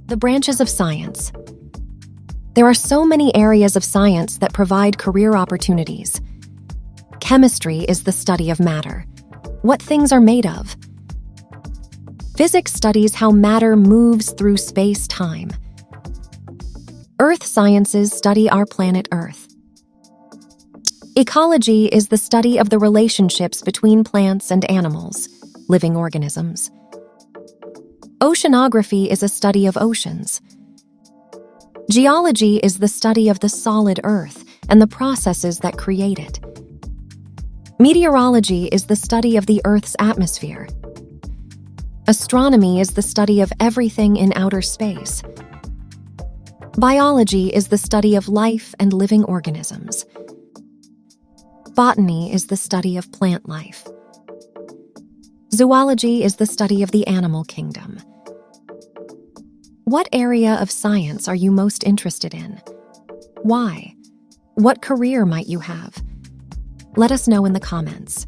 The branches of science. There are so many areas of science that provide career opportunities. Chemistry is the study of matter. What things are made of? Physics studies how matter moves through space-time. Earth sciences study our planet Earth. Ecology is the study of the relationships between plants and animals, living organisms. Oceanography is a study of oceans. Geology is the study of the solid Earth and the processes that create it. Meteorology is the study of the Earth's atmosphere. Astronomy is the study of everything in outer space. Biology is the study of life and living organisms. Botany is the study of plant life. Zoology is the study of the animal kingdom. What area of science are you most interested in? Why? What career might you have? Let us know in the comments.